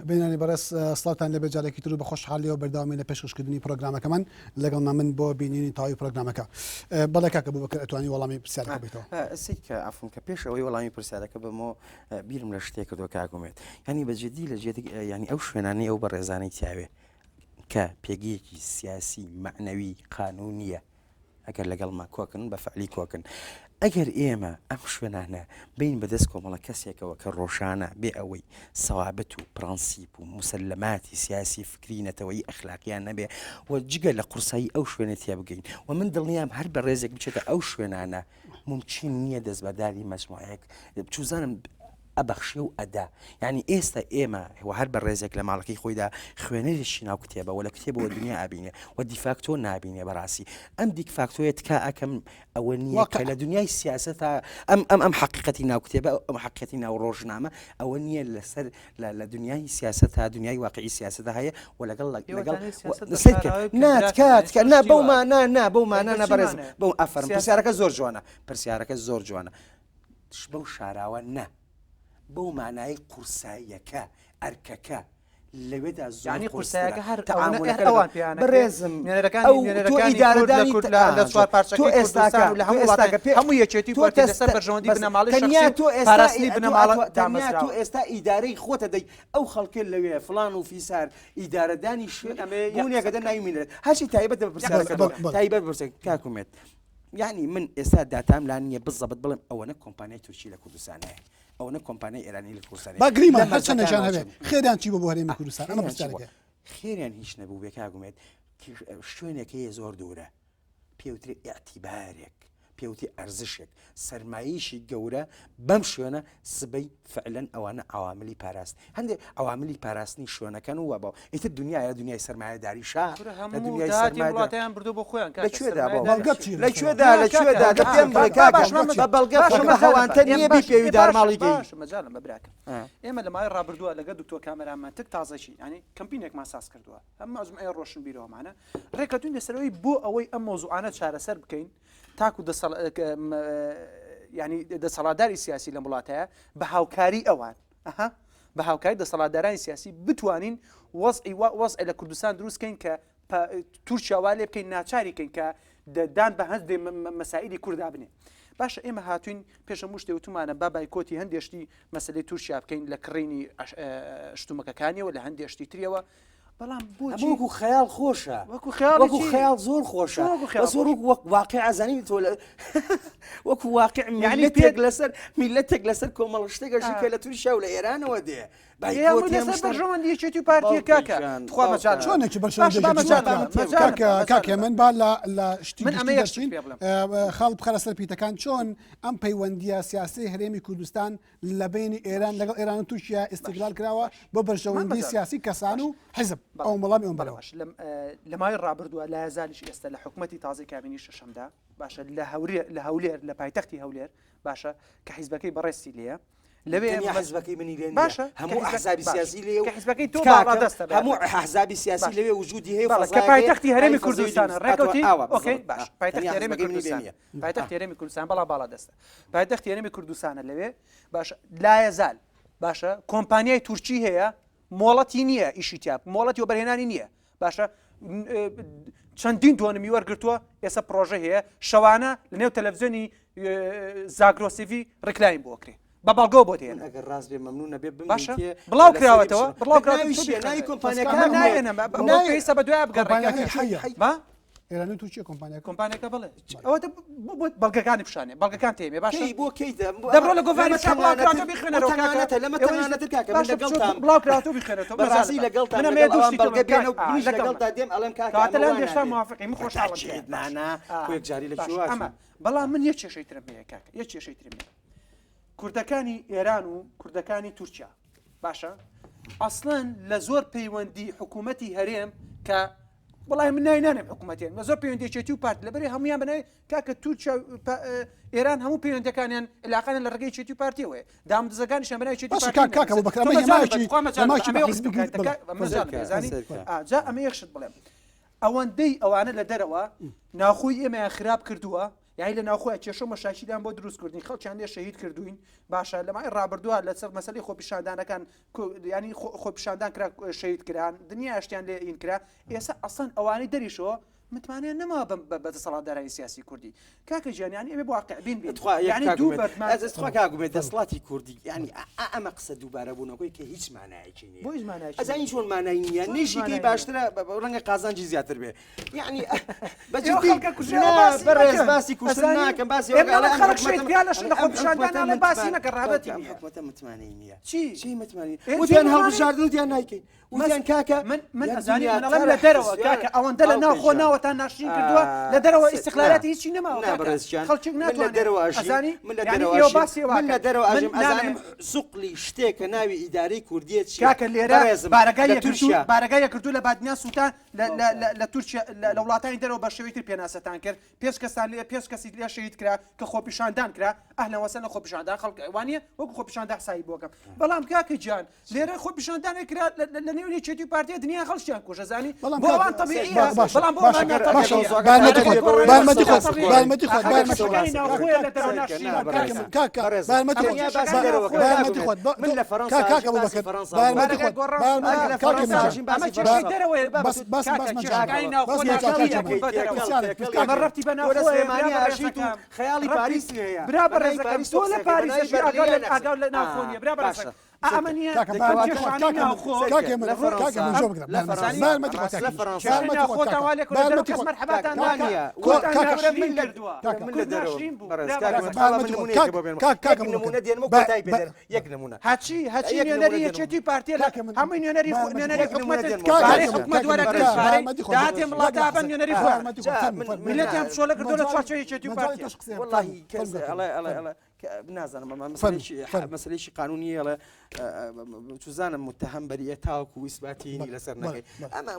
بینانی بەڕێز سڵاتان لە بێجارێکی تر و بە خۆشحاڵیەوە بەرداوامی لە پێشکەشکردنی پرۆگرامەکەمان لەگەڵنا من بۆ بینینی تاوی پرۆگرامەکە بەڵێ کاکە بوو بەکە ئەتوانی وەڵامی پرسیارەکە بێتەوە سیکە ئەفم کە پێش ئەوەی وەڵامی پرسیارەکە بمەوە بیرم لە شتێک کردو کاگومێت ینی بەجددی لە جێ ینی ئەو شوێنانەی ئەو بە ڕێزانەی تیاوێ کە پێگەیەکی سیاسی معنەوی قانونیە ئەگەر لەگەڵ ما کۆکن بە فعلی کۆکن ئەگەر ئێمە ئەم شوێنانە بین بەدەست کۆمەڵە کەسێکەوە کە ڕۆژانە بێ ئەوەی سەوابەت و پرەنسیپ و مسلماتی سیاسی فکری نەتەوەی ئەخلاقیان نەبێ و جگە لە قورسایی ئەو شوێنێتیا بگەین و من دڵنیام هەر بە ڕێزێک بچێتە ئەو شوێنانە ممکن نییە دەستبەرداری مەجموعەیەک چوزانم ئەبەخشێ و ئەدا ینی ئێستا ئێمە هەر بە ڕێزێک لە ماڵەکەی خۆیدا خوێنەرێکی ناو کتێبەوە لە کتێبەوە دنیا ئابینێ و دیفاکتۆ نابینێ بەڕاستی ئەم دیکفاکتۆیە تکا ئەکەم ئەوە نییە کە لە دنیای سیاسەتا ئەم حقیقەتی ناو کتێبە ئەم حقیقەتی ناو ڕۆژنامە ئەوە نییە لەسەر لە دنیای سیاسەتا دنیای واقعی سیاسەتا هەیە و لەگەڵ ناتکات نا بەومانە بەڕێز بەو ئەفەرم پرسیارەکە زۆر جوانە پرسیارەکە زۆر جوانە بەو شاراوە نە بەو مانای قورساییەکە ئەرکەکە لەوێدا زۆر قورسایەکە هەر بەڕێزم هەموو یەکێتی لەسەر بەرژەوەندی بنەماڵی پاراستنی بنەماڵە تۆ ئێستا ئیدارەی خۆتە دەی ئەو خەڵکێ لەوێ فلان و فیسار ئیدارەدانی بوونێکەدە ناویمێنێت هەچی تایبەت بە پرسیارەکە تایبەت بپرسێت کاکومێت یعنی من ئێستا داتام لا نییە بزەبت بڵێم ئەوەنە کۆمپانیای تورکی لە کوردستانەیە ئەوەنە کۆمپانیای ئێرانی لە کوردستان باگریمان هەرچەند نەشان هەبێت خێران چی بۆ هەرێمی کوردستان ئەمە پرسیارەکە خێریان هیچ نەبوو بێ کاگومێت شوێنێکەیە زۆر دوورە پێوتری ئەعتیبارێک پێوتی ئەرزشێک سەرماییشی گەورە بەم شوێنە سبەی فعلەن ئەوانە عواملی پاراست هەندێک عواملی پاراستنی شوێنەکەن و وەبەوە ئیتر دنیاە دنیای سەرمایه‌داری شا وڵاتیان بردو بۆ خۆیان لەکوێدا لەکوێدا پێم بە بەڵگە هەوانتە نییە بی پێوی دارماڵی مەجاالم بە براکەم ئێمە لە مای ڕابردووە لەگە دکتۆر کامەرانمان تک تازەشی ینی کەمپینێکمان ساز کردووە ئەم ئەزمای ڕۆشن بیرەوەمانە ڕێکەتون لەسەرەوەی بۆ ئەوەی ئەم مۆزوعانە چارەسەر بکەین تاکو ینی دەسەڵاتداری سیاسی لە وڵاتەیە بە هاوکاری ئەوان بە هاوکاری دەسەڵاتدارانی سیاسی بتوانین وەزعی لە کوردستان دروستکەین کە تورکیاوا لێ بکەین ناچاریکەین کە دان بە هەندێ مەسائلی کووردا بنێ باشە ئێمە هاتوین پێشە شتێ وتمانە با بایکۆتی هەندێشتی مەسلەی تورکیا بکەین لە کڕینی شتومەکەکانیەوە لە هەندێشتی تریەوە بەڵام وەکو خەیاڵ خۆشە وەکو خەیاڵ زۆر خۆشە زۆر وەک واقع ئازانی تۆ وەکو واقع میلەتێک لەسەر میلەتێک لەسەر کۆمەڵ شتێکەشی کە لە تورکیا و لە ئێرانەوە دێ بەژەوەندیەکێتی پارتیە کاکە چۆنێکی کاکە من با لە شتی خاڵ بخەرە سەر پیتەکان چۆن ئەم پەیوەندیە سیاسی هەرێمی کوردستان لە بینی ئێران لەگەڵ ئێران و تورکیا ئیستیقلال کراوە بۆ بەرژەوەندی سیاسی کەسان و حیزب ئەو وەڵامی ئەوم بەرەوە لە مای ڕابردووە لە هەزاریش ئێستا لە حکوومەتی تازای کابینی شەشەمدا باشە لە هەولێر لە پایتەختی هەولێر باشە کە حیزبەکەی بەڕێستی لێە لەوێ حزبەکەی منی لێ باشە هەموو ئەحزابی سیاسی لێ کە حیزبەکەی تۆ هەموو ئەحزابی سیاسی لەوێ وجودی هەیە کە پایتەختی هەرێمی کوردستانە ڕێکەوتی ئۆکەی باش پایتەختی هەرێمی کوردستانە پایتەختی هەرێمی کوردستان باڵا دەستە پایتەختی هەرێمی کوردستانە لەوێ باشە لا یەزال باشە کۆمپانیای تورکی هەیە مۆڵەتی نییە ئیشی تیاب مۆڵەتی و بەرهێنانی نییە باشە چەندین دۆنمی وەرگرتووە ئێستا پرۆژە هەیە شەوانە لە نێو تەلەڤیزیۆنی زاگرۆسیڤی ڕکلاین بۆ کرێ بە بەڵگۆ بۆ دێن ئەگەر ڕاست بێ مەمنونە بێ باشە بڵاو کراوەتەوە ناوی کۆمپانیەکە نایەنە بە دوای بگەڕێ ئێران و تورکیا کۆمپانیەکە بڵێ ئەوە بەڵگەکانی پیشانێ بەڵگەکان تێمێ باشە بۆ کەیتە دەبڕۆ لە گۆڤانەکە بڵاوکراتۆ بخوێنەرەوە لەمە تەنانەتر کاکە من لەگەڵتام بڵاوکراتۆ بخوێنێتەوە بەڕاستی لەگەڵتان ئەوان بەڵگە بێنە و منیش لەگەڵتا دێم ئەڵێم کاکە لەم دێشتا موافقی من خۆشحاڵم نانا کۆیەک جاری لە چوار بەڵام من یەک کێشەی ترم هەیە کاکە یەک کێشەی ترم هەیە کوردەکانی ئێران و کوردەکانی تورکیا باشە ئەسڵەن لە زۆر پەیوەندی حکوومەتی هەرێم کە وڵای من ناینانێم حکوومەتیان لە زۆر پەیوەندیەکێتی و پارت لەبەرێ هەمویان بنای کاکە تورکیا ئێران هەموو پەیوەندەکانیان علاقەیان لە ڕێگەی چێتی و پارتیەوەیە دامدزەکانیشیان بنای چێتی جا ئەمە یەخشت بڵێم ئەوەندەی ئەوانە لە دەرەوە ناخۆی ئێمەیان خراپ کردووە یعنی لە ناوخۆی کێشە مەشاکیدان بۆ دروستکردنی خەڵکیان لێ شەهید کردوین باشە لەمای ڕابردووە لەسەر مەسەلەی خۆپیشاندانەکان ینی خۆپیشاندان کرا شەهید کران دنیا شتیان لێ ئین کرا ئێستا ئەسڵەن ئەوانەی دەریشەوە متمانیان نەما بەدەسەڵاتدارایی سیاسی کوردی کاکە گیانیانی ئەمێ بۆ واقعبین بێت ینی دووبەرخوا کاگومێت دەسڵاتی کوردی ینی ئەمە قسە دووبارە بوونەوەی کە هیچ مانایەکی نیە بۆ هیچ مانایەکی ئەزانی چۆن مانایی نییە نێژیکەی باشترە ڕەنگە قازانجی زیاتر بێ یعنی بەڕێز باسی کوشتن ناکەم باسی خۆپیشاندان باسی نەکە ڕابەتی حکومەتە متمانەی نییە چی متمانی وتیان هەڵبژاردن وتیان نایکەی وتیان کاکە من ئەزانی منەڵم لە دەرەوە کاکە ئەوەندە لە ناو خۆ ناوەتان ناشرین کردووە لە دەرەوە ئیستقلالاتی هیچی نەماوە خەڵکی ناتوانێت من لە دەرەوە ئاژیم ئەزانم سوقلی شتێکە ناوی ئیدارەی کوردیت کاکە لێرە بارگای کردو لە بادنیان سووتان لە تورکیا لە وڵاتانی دەرەوە بە شێوەی تر پێناسەتان کرد پێش کەسی لێ شەهید کرا کە خۆپیشاندان کرا ئەهلەن وەسەن لە خۆپیشاندان خەڵک وانە وەکو خۆپیشاندان حسابی بۆکەم بەڵام کاکە جان لێرە خۆپیشاندانێک کرا لە نێو نێچێتی پارتیە دنیا خەڵکیان کوژە زانی بۆ ئەوان تەبیعیە بەڵام بۆ ڕەتی بە خەیاڵی پاریس برا بەڕێزەکەم تۆ لە پاریس ئاگاو لە ناوخۆنیە برا بەڕێزەکەم ئەمەنیە هەچی نوێنەری یەکێتی پارتیە هەمووی نوێنەری حکومەت داهاتێ وڵاتە بە نوێنەری میلەتیان پشۆلە کردو لە چوارچێوەی یەکێتی پارتیە نازانم مەسلەیەکی قانونیە لە توزانم متهم بەریە تاوەکو ویسباتینی لەسەر نەکەی ئەمە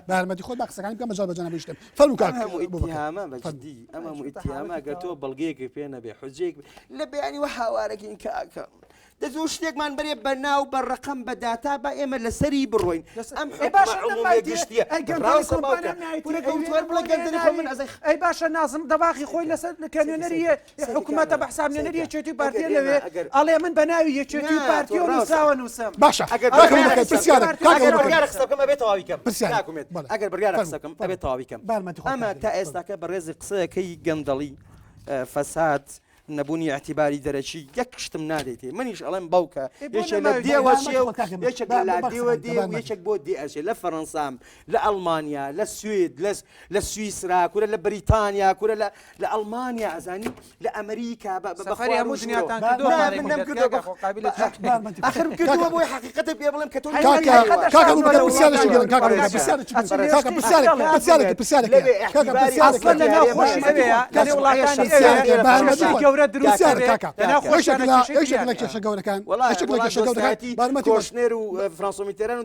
بارمەتی خۆت باقسەکانی بکەم بەجار بەجانە بشتم فەرموو ئەمە بەجددی ئەمە ئیتیهامە گە تۆ بەڵگەیەکی پێ نەبێ حجەیەک لە بەیانی وە هاوارەکەین کاکە دەزوو شتێکمان بەرێ بە ناو بە ڕقم بە داتا بە ئێمە لەسەری بڕۆین ئەی باشە نازم دەواخی خۆی لەسەر کەنوێنەریە حکوومەتە بە حساب نوێنەری یەکێتی پارتیە لەوێ ئەڵێ من بە ناوی یەکێتی پارتی و نووساوە نووسم باشە ئەگەر بڕیارە قسەکەم ئەبێت تەواویکەم ئەمە تا ئێستاکە بە ڕێزی قسەیەکەی گەندەڵی فەساد نەبوونی اعتیباری دەرەچی یەک شتم نادەیتێ منیش ئەڵێم باوکە یەکێک لە دێوە یەکێک لە دێوە دێ و یەکێک بۆ دێئەچێ لە فەڕەنسام لە ئەڵمانیا لە سوێد لە سویسرا کورە لە بریتانیا کورە لە ئەڵمانیا ئەزانی لە ئەمریکا بەخەری هەموو دنیاتان ئەخر کردووە بۆی حقیقەتە پێ بڵێم کە تۆ کێشە گەورەکان کۆشنێر و فرانسۆمیتەران و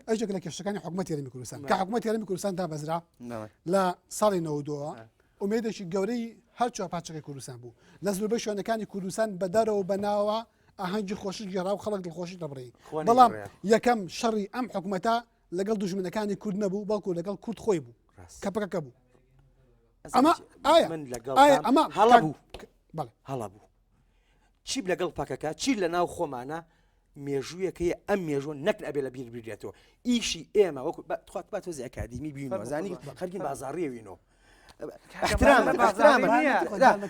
بەشێکی لە کێشەکانی حکوومەتی هەرێمی کوردستان کە حکوومەتی هەرێمی کوردستان دابەزرا لە ساڵی 92 ئومێدێکی گەورەی هەرچوە پاچەکەی کوردستان بوو لە زۆربەی شوێنەکانی کوردستان بەدەرەوە بەناوە ئاهەنگی خۆشی گێڕا و خەڵک دڵخۆشی دەبڕی بەڵام یەکەم شەڕی ئەم حکوومەتە لەگەڵ دوژمنەکانی کورد نەبوو بەڵکو لەگەڵ کورد خۆی بوو کەپەکە بوو ئەمە ئەمە هەڵە بوو چی لەگەڵ پاکەکە چی لە ناو خۆمانە مێژوویەکەی ئەم مێژۆ نەک ئەبێ لە بیر بگرێتەوە ئیشی ئێمە وەکو بات تۆزی ئەکادیمی بینەوە زانی خەرگی بازاڕێوینەوە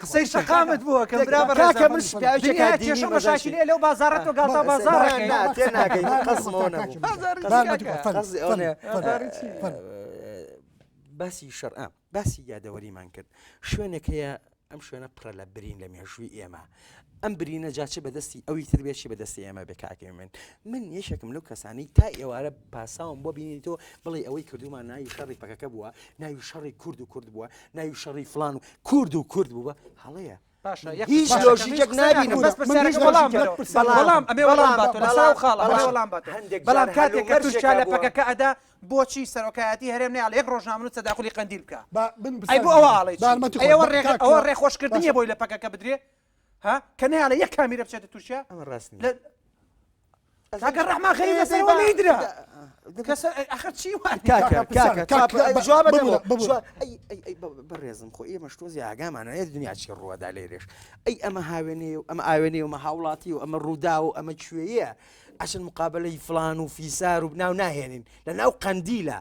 قسەی شەقامت بووە کە برا کێشە مەشاکل لەو بازارەتەوە گاڵتە باسی شەرئە باسی یادەوەریمان کرد شوێنێکەیە ئەم شوێنە پڕە لە برین لە مێژووی ئێمە ئەم برینە جاچە بەدەستی ئەوی تربێکی بەدەستی ئێمە بکاکەی من یەشێکم لەو کەسانی تا ئێوارە پاساوم بۆ بینیتەوە بڵێ ئەوەی کردومان ناوی شەڕی پەکەکە بووە ناوی شەڕی کورد و کورد بووە ناوی شەڕی فلان و کورد بووە هەڵەیە هیچ لۆژیکێک نبینم بەڵام ئەمێ وەڵام باتۆ لەسەر خاڵە وەڵام باتۆ بەڵام کاتێک کە تووشیا لە پەکەکە ئەدا بۆچی سەرۆکایەتی هەرێم نێ یەک ڕۆژنامە نووس تەداخلی قەندیل بکە ئەی بۆ ئەوە ئاڵێ ئەوە ڕێخۆشکردنیە بۆی لە پەکەکە بدرێ ها کە نەیاڵە یەک کامیرە بچێتە تووشیا ئەمە ڕاست کاکە ڕەحمان خەریب لەسەرەوە لێیدرا ئەخر چی بەڕێزم خۆ ئێمە شتۆزی ئاگامانەیە دنیا چی ڕوەدا لێرێش ئەی ئەمە هاوێنێ و ئەمە ئاوێنێ و ئەمە هاوڵاتی و ئەمە ڕوودا و ئەمە کوێیە ئەچن مقابلەی فلان و فیسار و بناو ناهێنین لە ناو قەندیلە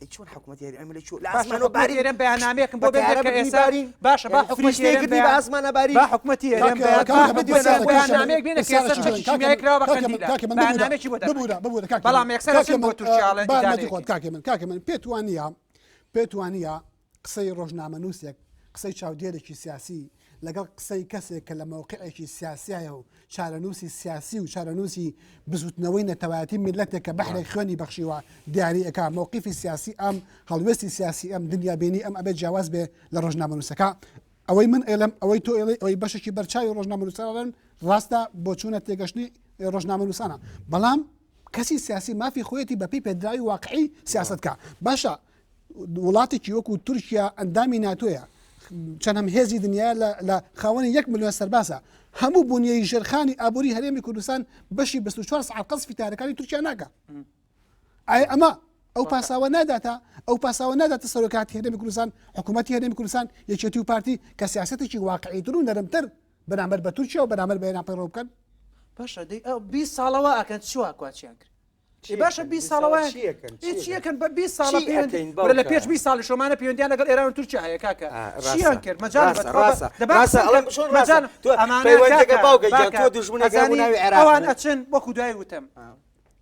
چۆن حکوومەت یاری ئەمە لە چۆ لە ئاسمانەوە بارێرم بەیانامەیەکم بۆ بێت کە ئێستا باشە با حکومەتێکردی بە ئاسمانە باری با حکومەتی بەیانامەیەک بێنە کە ئێستا چیمیایی کراوە بە قەندیلە بەیانامەیەکی بۆ دەبێت بەڵام یەکسەر ئەچن بۆ تووشیاڵە پێت وانە قسەی ڕۆژنامە نووسێک قسەی چاودێرێکی سیاسی لەگەڵ قسەی کەسێک کە لە مووقعێکی سیاسیایە و چارەنووسی سیاسی و چارەنووسی بزوتنەوەی نەتەوایەتی میلەتێک کە بەحرێک خوێنی بەخشیوە دیاری ئەکا مووقیفی سیاسی ئەم هەڵوێستی سیاسی ئەم دنیابینی ئەم ئەبێت جیاواز بێ لە ڕۆژنامە نووسەکە ئەوەی من ئێلم ئەوەی تۆ ئێڵێ ئەوەی بەشێکی بەرچاوی ڕۆژنامە نووسەرن ڕاستە بۆ چوونە تێگەشتنی ڕۆژنامە نووسانە بەڵام کەسی سیاسی مافی خۆیەتی بەپی پێدراوی واقعی سیاستکە باشە وڵاتێکی وەکو تورکیا ئەندامی ناتۆیە چەندەم هێزی دنیا لە خاوەنی 1 ملیۆن سەرباسە هەموو بوونیەی ژێرخانی ئابووری هەرێمی کوردستان بەشی 24 ساعت قەزفی تارەکانی تورکیا ناکە ئەمە ئەو پاساوە ناداتە سەرۆکاتی هەرێمی کوردستان حکوومەتی هەرێمی کوردستان یەکێتی و پارتی کە سیاسەتێکی واقعیتر و نەرمتر بەرامبەر بە تورکیا و بەرامبەر بە ئێران پەیڕۆ بکەن باشە 20 ساڵەوە ئەکەن چوە کوچیان کرد باشە 20 ساڵەوە چیەکەن بە 20 ساڵە لە پێش 20 ساڵی شۆمانە پەیوەندیان لەگەڵ ئێران و تورکیا هەیە کاکە چیان کرد مەجال ئەوان ئەچن وەکو دوای وتم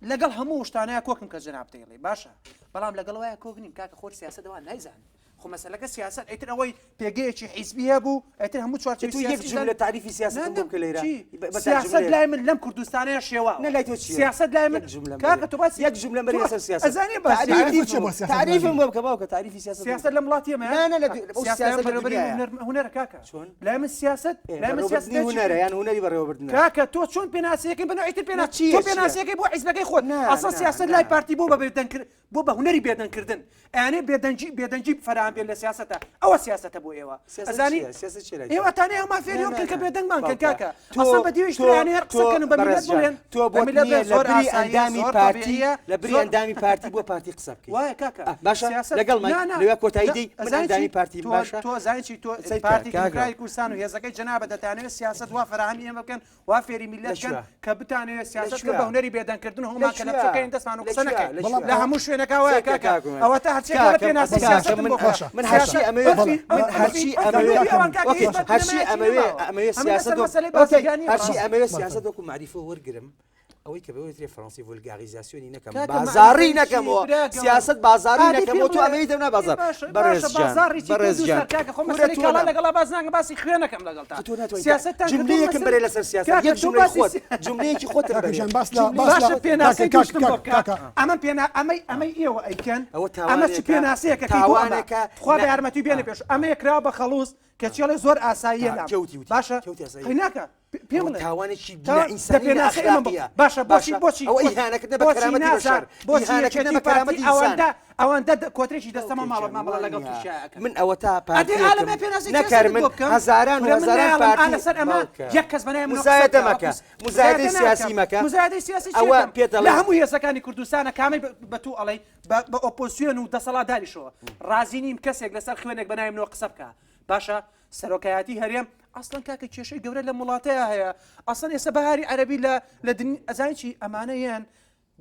لەگەڵ هەموو شتانەیە کۆکن کە جەناب دەیڵێ باشە بەڵام لەگەڵ وایە کۆک نین کاکە خۆر سیاسەتەوە نایزان خۆ مەسەلەکە سیاست ئەیتر ئەوەی پێگەیەکی حیزبی هەبوو ئەیتر هەموو چوارچێوی سیاسی لە تعریفی سیاست بۆ کە لێرە سیاست لای من لەم کوردستانەیە شێوە نەلای تۆ چی سیاست لای من کاکە تۆ باس یەک جملە بەری لەسەر سیاست ئەزانێ تعریفم بۆ بکە باوکە تعریفی سیاست سیاست لە وڵاتی ئەمە سیاست هونەرە کاکە لای من سیاست لای من سیاست هونەرە یان هونەری بەڕێوەبردنە کاکە تۆ چۆن پێناسیەکەی بنەوە ئیتر پێناسی تۆ پێناسیەکەی بۆ حیزبەکەی خۆت ئەسڵ سیاست لای پارتی بۆ بۆ بە هونەری بێدەنکردن ئەیانێ بێدەنجی فەرهان بێت لە سیاستە ئەوە سیاستە بۆ ئێوە ئەزانی ئێوەتانەی هەما فێریۆم کرد کە بێدەنگمان کرد کاکە ئەسڵ بە دیویشتیانێ قسەکەن بە میلەت بڵێن تۆ بۆ لەبری ئەندامی پارتی لەبری ئەندامی پارتی بۆ پارتی قسە بکەیت وایە کاکە باشە لەگەڵ لەوێ کۆتایی دەی من ئەندامی پارتی باشە تۆ زانیی تۆ پارتی دیموکراتی کوردستان و هێزەکەی جەنابە دەتانەوێت سیاست وا فەرهەمی ئێمە بکەن وا فێری میلەت بکەن کە بتانەوێت سیاست بە هونەری بێدەنکردن و هەمومان کە لە بچەکەین دەستمان و قسە نەکەین لە هەموو شوێنەکە وایە کاکە ئەوە تا هەرچێک لە پێناسی سیاست من هەرچی ئەمەوێ سیاست وەکو معریفە وەرگرم ئەوەی کە بەوەی فەڕەنسی ڤولگاریزاسیۆنی نەکەم بازاڕی نەکەمەوە سیاست بازاڕی نەکەمەوە تو ئەمەی دەم نابازار بەڕێزجان لەگەڵا بازانگە باسی خوێنەکەم لەگەڵ سیاست جملەیەکم بەرێ لەسەر سیاست یەک جملەی خۆت جملەیەکی خۆت باشە پێناسی ئەمەی ئێوە ئەیکەن ئەمە چ پێناسەیەکە تاوانێکە خوا بە یارمەتی بێنە پێش ئەمە یەکرا بە خەڵوس کە چێڵێ زۆر ئاساییە باشە ناکە پێم تاوانێکی ئینسانی ئەخلاقیە باشە بۆچی ئەو ئیهانەکردنە بە کەرامەتی بەشەر ئیهانەکردنە بە کەرامەتی ئینسان ئەوەندە کۆترێکی دەستەمە ماڵە لەگەڵ تووشیەکە من ئەوە تا نەکار من هەزاران و هەزاران پارتی لەسەر ئەمە یەک کەس بەنای مزایدە مەکە مزایدەی سیاسی مەکە مزایدەی سیاسی ئەوە پێتەڵێ لە هەموو هێزەکانی کوردستانە کامی بە تو ئەڵێ بە ئۆپۆزیۆن و دەسەڵاتداریشەوە ڕازی نیم کەسێک لەسەر خوێنێک بەنای منەوە قسە بکە باشە سەرۆکایەتی هەرێم ئەسڵەن کاکە کێشەی گەورە لە وڵاتەیە هەیە ئەسڵەن ئێستا بەهاری عەرەبی لە ئەزانی چی ئەمانەیان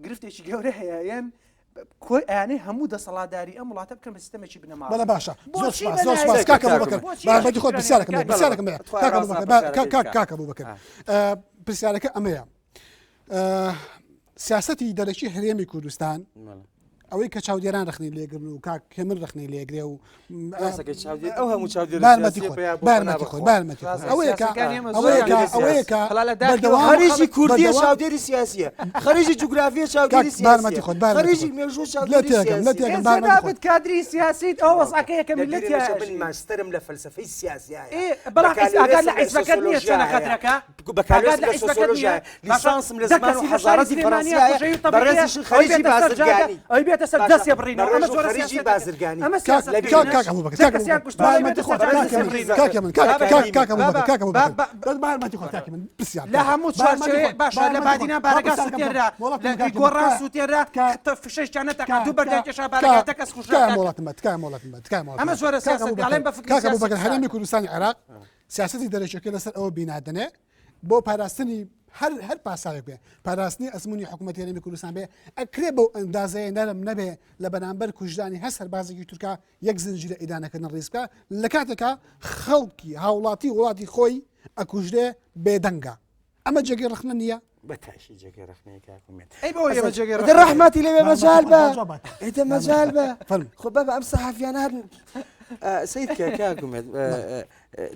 گرفتێکی گەورە هەیە یان کۆی ئەیانەی هەموو دەسەڵاتداری ئەم وڵاتە بکەن بە سیستەمێکی بنەماڵ بەڵێ باشە زۆر سپاس کاکە بووبەکر بەڕێوەبەری خۆت پرسیارەکەم کاکە بووبەکر پرسیارەکە ئەمەیە سیاسەتی دەرەکی هەرێمی کوردستان ئەوەی کە چاودێران رخنی لێگرن و کاک کێمن رخنی لێگرێ و ئەو هەموو چاودێر خەریجی کوردیە چاودێری سیاسیە خەریجی جوگرافیە چاودێری سیاسی خەریجی مێژوو چاودێری سیاسی کادری سیاسی ئەو وەسعەکەیە کە میلەتی ماستەرم لە فەلسفەی سیاسیە بەڵام ئاگاد لە حیزبەکەت نییە چەنە خەترەکە بەکارێت لە سۆسیۆلۆژیا لیسانسم لە زمانی و حەزارەتی فەڕەنسیایە بەڕێزیشی خەریجی بازرگانی ئەوی بێتە سەر دەستی بڕینەوە ئەمە زۆر خەریجی بازرگانی لە هەموو چارچێوەیە باشە لە بادینا بارەگا سووتێنرا لە گۆڕان سووتێنرا فشەشتانە تەقا دوو بەردەکێشا بارەگاتە کەس خوش ئەمە زۆرە سیاست گاڵێن بە فکری سیاسی هەرێمی کوردستانی عێراق سیاسەتی دەرەجەکەی لەسەر ئەوە بینادنێ بۆ پاراستنی هەر پاساوێک بێ پاراستنی ئەزمموی حکوومەتی هەرێمی کوردستان بێ ئەکرێ بەو ئەندازەیە نەرم نەبێ لە بەرامبەر کوژدانی هەست هەربازێکی تورکا یەک زنجیرە ئیدانەکردن ڕیسکە لە کاتێکا خەڵکی هاوڵاتی وڵاتی خۆی ئەکوژدێ بێدەنگە ئەمە جێگەی ڕخنە نییە بەتاشی جێگەی ڕخنەیە کاکومێت ڕەحمەتی لەوێ مەجال بە ئێدە مەجال بە خۆ بە ئەم سەحافیانە هەر سید کاکومێت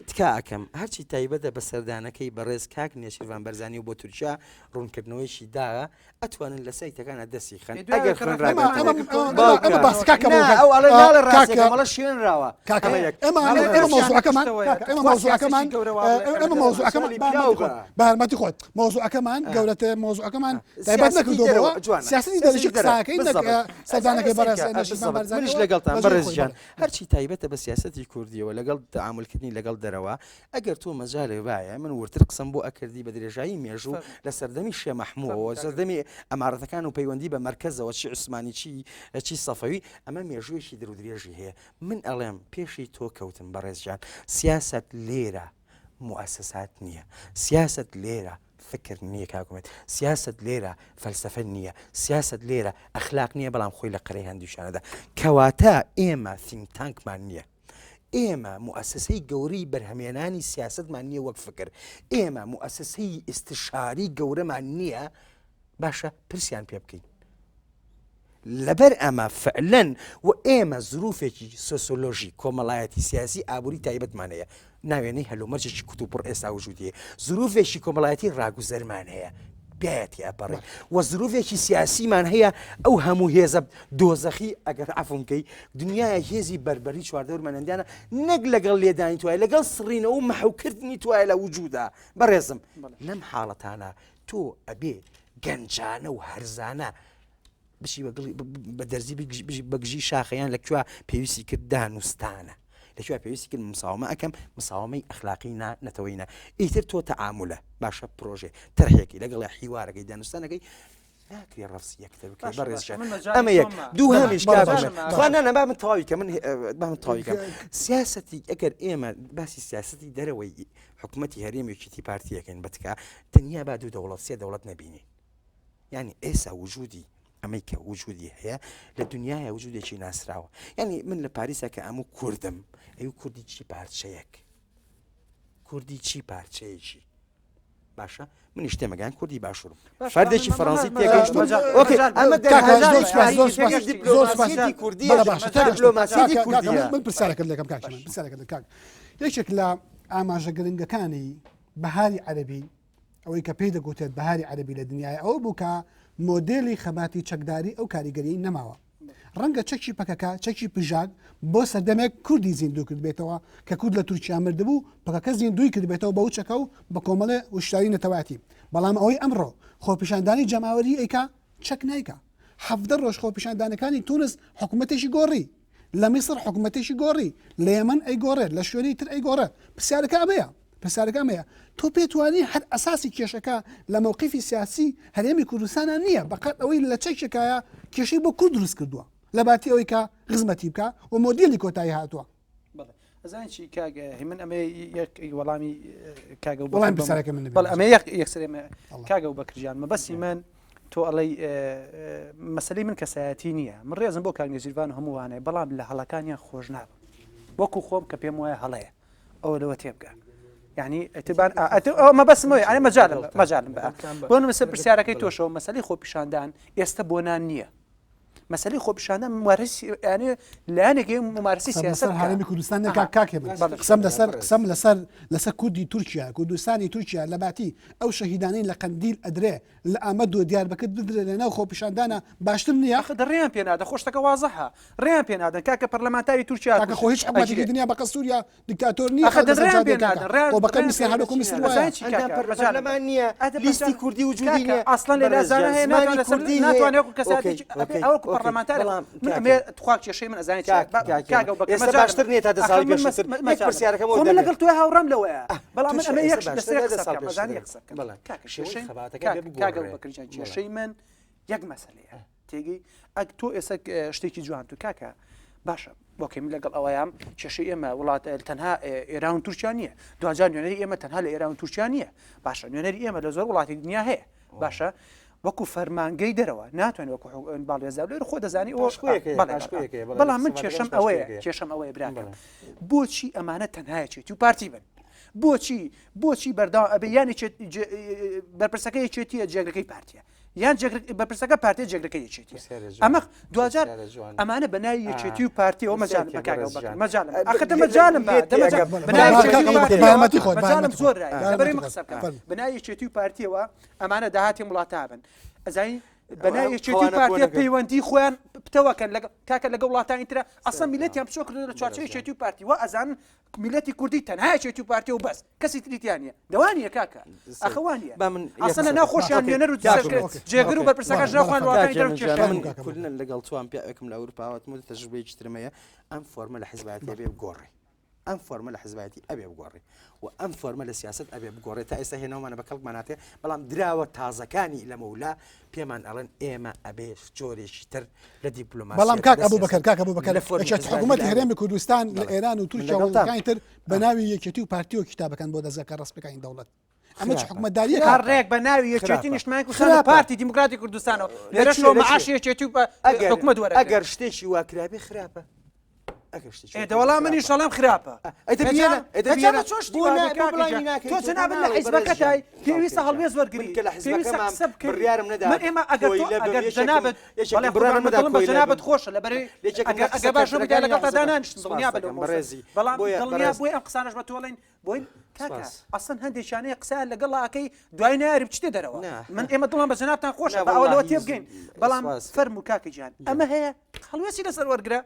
تکا ئەەکەم هەرچی تایبەتە بە سەردانەکەی بەڕێز کاک نێشیروان بەرزانی و بۆ تورکیا ڕوونکردنەوەیشی داە ئەتوانن لە سایتەکانە دەستی خەن ئەگەر ڕاستەکەمەڵە شوێنراوە بارمەتی خۆت مۆزوعەکەمان گەورەتە مۆزوعەکەمان تایبەت نەکردەوە سیاستی دەرەجی قساکەی سەردانەکەی بەڕێز نێشیروان بەرزانی لەگەڵتان بەڕێزجان هەرچی تایبەتە بە سیاسەتی کوردیەوە لەگەڵ تعاملکردنی لەگەڵ دەرەوە ئەگەر تۆ مەجالێ وایە من ورتر قسم بۆ ئەکردی بە درێژایی مێژوو لە سەردەمی شێ مەحموودەوە سەردەمی ئەمارەتەکان و پەیوەندی بە مەرکەزەوە چی عوسمانی چی سەفەوی ئەمە مێژوویەکی درودرێژی هەیە من ئەڵێم پێشی تۆ کەوتم بەڕێزجان سیاست لێرە موسسات نییە سیاست لێرە فکر نییە کاکومێت سیاست لێرە فەلسفە نییە سیاست لێرە ئەخلاق نییە بەڵام خۆی لە قەرەی هەندووشانەدا کەواتە ئێمە تینگتانکمان نییە ئێمە موسسەی گەورەی بەرهەمێنانی سیاستمان نییە وەک فکر ئێمە موسسەی ئستشاری گەورەمان نییە باشە پرسیان پێ بکەین لەبەر ئەمە فعلەن و ئێمە زروفێکی سۆسیۆلۆژی کۆمەڵایەتی سیاسی ئابووری تایبەتمان هەیە ناوێنەی هەلومەرجێکی کوت و پڕ ئێستا وجودیە زروفێکی کۆمەڵایەتی ڕاگوزەرمان هەیە بێتی ئەپەڕێ وە زروفێکی سیاسیمان هەیە ئەو هەموو هێزە دۆزەخی ئەگەر عفونکەی دنیای هێزی بربەری چواردەور مەنەندیانە نەک لەگەڵ لێدانی توای لەگەڵ سڕینەوە و مەحوکردنی توای لە وجودا بەڕێزم لەم حاڵەتانە تۆ ئەبێ گەنجانە و هەرزانە بشی بە دەرزی بەگژی شاخەیان لەکوێ پێویستی کرد دانوستانە لەکوێ پێویستی کرد مساومە ئەەکەم مساومەی ئەخلاقی نەتەوەینە ئیتر تۆ تەعاملە باشە پرۆژێ تەرحێکی لەگەڵ حیوارەکەی دانوستانەکەی ناکرێ ڕفسی یەکتر بکە بەڕێزشە ئەمە یەک دوو هەمیش خوانانە با من تەواویکە من تەواویکەم سیاسەتی ئەگەر ئێمە باسی سیاسەتی دەرەوەی حکوومەتی هەرێمێکی پارتیەکەین بەتکا تەنیا با دوو دەوڵەت سێ دەوڵەت نەبینی یعنی ئێسا وجودی ئەمەی کە وجودی هەیە لە دنیاە وجودێکی ناسراوە یعنی من لە پاریسە کە ئەموو کوردم ئەو کوردی چی پارچەیەک کوردی چی پارچەیەکی باشە منیش تێمەگەیان کوردی باشوورم فەردێکی فەڕەنسی من پرسیارەکەت لەکەم کاک یەکێک لە ئاماژە گرنگەکانی بەهاری عەرەبی ئەوەی کە پێی دەگوتێت بەهاری عەرەبی لە دنیای ئەوە بوو کە مۆدێلی خەباتی چەکداری ئەو کاریگەری نەماوە ڕەنگە چەکی پەکەکە چەکی پژاک بۆ سەردەمێک کوردی زیندوو کرد بێتەوە کە کورد لە تورکیا مردبوو پەکەکە زیندوی کرد بێتەوە بە چەکە و بە کۆمەڵێ وشتاری نەتەواتی بەڵام ئەوەی ئەمڕۆ خۆپیشاندانی جەماوەری ئەیکا چەک نایکە 17 ڕۆژ خۆپیشاندانەکانی تونس حکوومەتێکی گۆڕی لە میسر حکوومەتێکی گۆڕی لە یەمەن ئەیگۆڕێت لە شوێنی تر ئەیگۆڕێ پرسیارەکە ئەمەیە پرسیارەکەمەیە تۆ پێتوانی هەر ئەساسی کێشەکە لە مووقیفی سیاسی هەرێمی کوردستانە نییە بەقەت ئەوەی لە چەکێکایە کێشەی بۆ کورد دروست کردووە لە باتی ئەوەی کە غزمەتی بکە و مۆدیلی کۆتایی هاتووە ئەزانچی کاگە من ئەمە وەڵامی کاگە وەڵام پرسیارەکە من بەڵ ئەمە یەکسرێمە کاگە و بەکرژیان مەبەستی من تۆ ئەڵەی مەسەلەی من کەسایەتی نییە من ڕێزم بۆ کاک نێزیروان هەمووانەیە بەڵام لە هەڵەکانیان خۆش نابم وەکو خۆم کە پێم وایە هەڵەیە ئەوە لەوە تێبگە يعني اعتبار ما بس مو يعني مجال بقى بون مثل برسيارەکەی تۆشەوە مەسەلەی خۆپیشاندان ئێستا بۆ نان نییە مەسەلەی خۆپیشاندە ممارسی ینی لایەنێکی ممارسی سیاست هەرێمی کوردستان قسەم لەسەر کوردی تورکیا کوردستانی تورکیا لە باتی ئەو شەهیدانەی لە قەندیل ئەدرێ لە ئامەد و دیاربەکەت بدرێ لەناو خۆپیشاندانە باشتر نییە ڕێیان پێنادە خۆشتەکە وازەها ڕێیان پێنادەن کاکە پەرلەمانتاری تورکیا خۆ هیچ حکومەتێکی دنیا بەقە سووریا دیکتاتۆر نییە بەقە میسر هەرۆکو میسر پەرلەمان نییە لیستی کوردی وجودی نییە ئەسڵان لە لازانە هەیە ناتوانێت کەساتی ئەوەکو پەرلەمانتاری من ئەمێ تخوا کێشەی من ئەزانێت کاگە ئێستا باشتر نییە تا 10 ساڵی پێشتر پرسیارەکەم من لەگەڵ توێ هاوڕام لەوەیە بەڵام من ئەمە یەک کێشەی من یەک مەسەلەیە تێگەی ئەگ تۆ ئێستا شتێکی جوان تو کاکە باشە بۆکەم لەگەڵ ئەوەیان کێشەی ئێمە وڵات تەنها ئێران و تورکیا نییە دوجار نوێنەری ئێمە تەنها لە ئێران و تورکیا نییە باشە نوێنەری ئێمە لە زۆر وڵاتی دنیا هەیە باشە وەکو فەرمانگەی دەرەوە ناتوانێت وەکو باڵێزار لێرە خۆ دەزانی بەڵام من کێشەم ئەوەیە براکەم بۆچی ئەمانە تەنهایەچێتی و پارتی بن بۆچی بەرداوام ئەبێ یانی بەرپرسەکە یەکێتیە جێگەکەی پارتیە یان بەرپرسەکە پارتی جێگەکەی یەکێتی ئەمە دوجار ئەمانە بەناوی یەکێتی و پارتی ئەو مەجانم زۆر بەناوی یەکێتی و پارتیەوە ئەمانە داهاتی وڵاتە بن ئەزای بەناوی یەکێتی و پارتیە پەیوەندی خۆیان بتەوەکەن کاکە لەگە وڵاتانی ترە ئەسڵ میلەتیان بچۆ کردو لە چوارچەوەی یەکێتی و پارتی و ئەزان میلەتی کوردی تەنها یەکێتی و پارتی و بەس کەسی تریتیان نیە دەوانیە کاکە ئەخەوانیە ئەسڵ لە ناوخۆشیان نوێنەر و جێگر و بەرپرسەکەش ناخوان وڵاتانی تر کردن لەگەڵ توان پیاکەم لە ئەوروپاوات مو تەجربەیەکی ترمەیە ئەم فۆرمە لە حیزبەتی ئەبێ بگۆڕێ ئەم فۆرمە لە حیزبەتی ئەبێ بگۆڕێ و ئەم فۆرمە لە سیاست ئەبێ بگۆڕێت تا ئێستا هێناومانە بە کەڵکماناتێ بەڵام دراوە تازەکانی لە مەولا پێمان ئەڵێن ئێمە ئەبێ جۆرێکی تر لە دیپلۆماسی بەڵام کاک ئەبوبەکر حکوومەتی هەرێمی کوردستان لە ئێران و تورکیا وڵاتانی تر بەناوی یەکێتی و پارتی و کتابەکان بۆ دەزەکە ڕستپەکانی دەوڵەت ئەمە حکوومەتداریە ڕێک بەناوی یەکێتی نیشتیمانی کوردستان پارتی دیموکراتی کوردستانەوە لێرە شۆ مەعاش یەکێتی و حکوومەت وەرە ئەگەر شتێکی واکرابێ خراپە دەوەڵام منی شەڵام خراپە تۆ چنابن لە حیزبەکەتای پێویستە هەڵوێز وەرگری جەنابەت خۆشە لەبەرەوەی ئەگە باشە بدا لەگەڵ دانانیشتن دڵنیا بە بەڵام دڵنیا بۆی ئەم قسانەش بە تۆڵین بۆی کاکە ئەسڵەن هەندێکیانەیە قسە لەگەڵ ئاکەی دوای ناری بچتێ دەرەوە من ئێمە دڵم بە جەنابتان خۆشە بە ئەوەوە تێبگەین بەڵام فەرموو کاکە گیان ئەمە هەیە هەڵوێسی لەسەر وەرگرە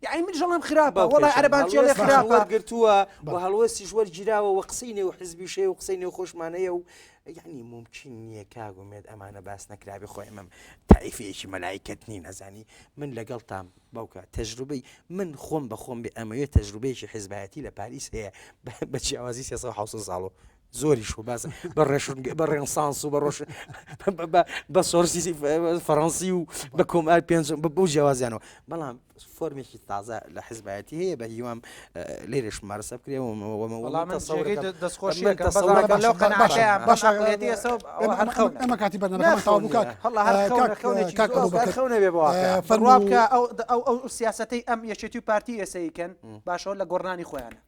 يعني من جلهم خرابة والله عربان جل خرابة قرتوها وهالوسي جوار جراوة وقصيني وحزبي شيء وقصيني وخوش معناه يعني ممكن يكاغو ميد أمانة باس نكرابي خوي أمام تعرفي إيش ملايكتني نزاني من لقلتام بوكا تجربي من خوم بخوم بأمية تجربي شي حزباتي لباريس هي بتشي أوازي سياسة حوصل صالو زوري شو بس بالرينسانس وبالروش بسورسي فرنسي وبكم البيانز بوجوازانو بلام فورمي تازه لحزباتي هي بهيوام ليرش مارسه بكري والله من تصور دسخوشي كان لو كان عشاء باش عقليتي سوب اما كاتبنا كما توابوكاك والله هالخونه بيبواك فروابك او سياستي ام يشتي بارتي سيكن باش ولا قرناني خويانا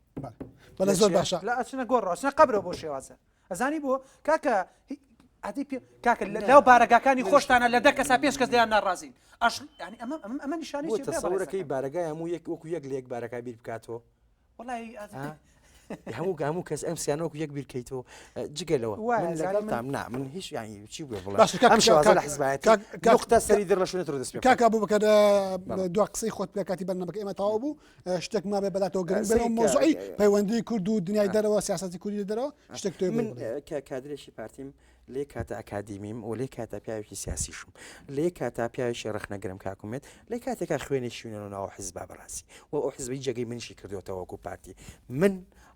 ولا زول باشا لا أشنا قرر أشنا قبره بوشي واسه أزاني بو كاكا عادي كاكا لو بارقا كان خوشتانا لدك سابيش كز ديالنا الرازين أش يعني أمام نشاني شيء تصورك أي بارقا مو يك وكو يقليك بارقا بير بكاتو والله همو كاس أمس يعني وكو يكبر كيتو جيجلوا من لقلتام نعم من هيش يعني شيء والله أمشي وزال حزباتي نقطة سريدر لشون ترد كاكا أبو بكر دو قصي خوت كاتبنا بك إما توابو اشتك ما ببلاتو قرن بينهم موضوعي بيوندي كردو الدنيا دروا سياسة كردي دروا اشتك من كادريشي بارتيم لێ کاتە ئەکادیمیم و لێ کاتە پیاوێکی سیاسیشم لێ کاتە پیاوێکی ڕخنەگرم کاکومێت لێ کاتێکا خوێنی شوێنە ناو حیزبا بەڕاستی و ئەو حیزبی جێگەی منشی کردوەوە وەکو پارتی من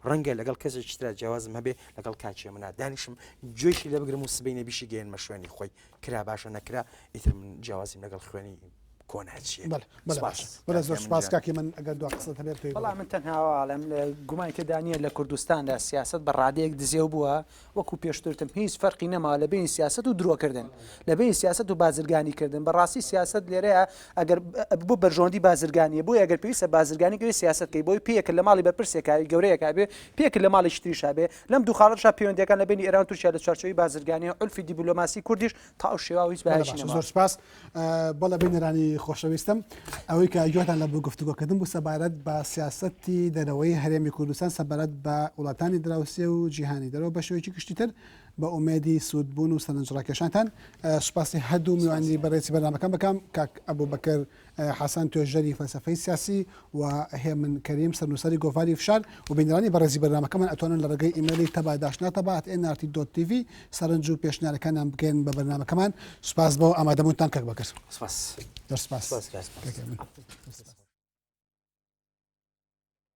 ڕەنگە لەگەڵ کەسێکی ترا جیاوازم هەبێ لەگەڵ کاچێ منە دانیشم گوێشی لێ بگرم و سبەی نەبیشی گەێنمە شوێنی خۆی کرا باشە نەکرا ئیتر من جیاوازیم لەگەڵ خوێنی کۆناچیە بەڵێ زۆر سپاس کاکی من ئەگەر دو قسەت هەبێت توی بەڵام من تەنهاوەڵم لە گومانی تێدانیە لە کوردستاندا سیاست بە ڕادەیەک دزێو بووە وەکو پێشترتم هیچ فەرقی نەما لە بین سیاست و درۆکردن لە بین سیاست و بازرگانیکردن بەڕاستی سیاست لێرەیە ئەگەر بۆ بەرژۆندی بازرگانیە بۆی ئەگەر پێویستە بازرگانی گوێ سیاستکەی بۆی پێکرد لە ماڵی بەرپرسێکاری گەورەیەکا بێ پێکرد لە ماڵی شتریشا بێ لەم دوو خاڵەتشا پەیوەندیەکان لە بینی ئێران و تورکیا لە چوارچەوەی بازرگانی عولفی دیپلۆماسی کوردیش تا ئەو شێوا هیچ بەهێشی نەما. زۆر سپاس بەڵێ بینەرانی خۆشەویستم ئەوەی کە گوێتان لە بۆ گفتوگۆکردن بوو سەبارەت بە سیاسەتی دەرەوەی هەرێمی کوردستان سەبارەت بە وڵاتانی دراوسێ و جیهانی دەرەوە بە شێوەیەکی گشتیتر بە ئومێدی سوودبوون و سەرنجڕاکێشانتان سوپاسی هەردوو میوانی بەڕێزی بەرنامەکان بکەم کاک ئەبوبەکر حەسەن توێژەری فەلسەفەی سیاسی و هێمن کەریم سەرنووسەری گۆڤاری فشار و بینرانی بەڕێزی بەرنامەکەمان ئەتوانن لە ڕێگەی ئیمێلی taba@nrt.tv سەرنج و پێشنیارەکانیان بگەن بە بەرنامەکەمان سوپاس بۆ ئامادەبوونتان کاک بەکر. سپاس. سپاس.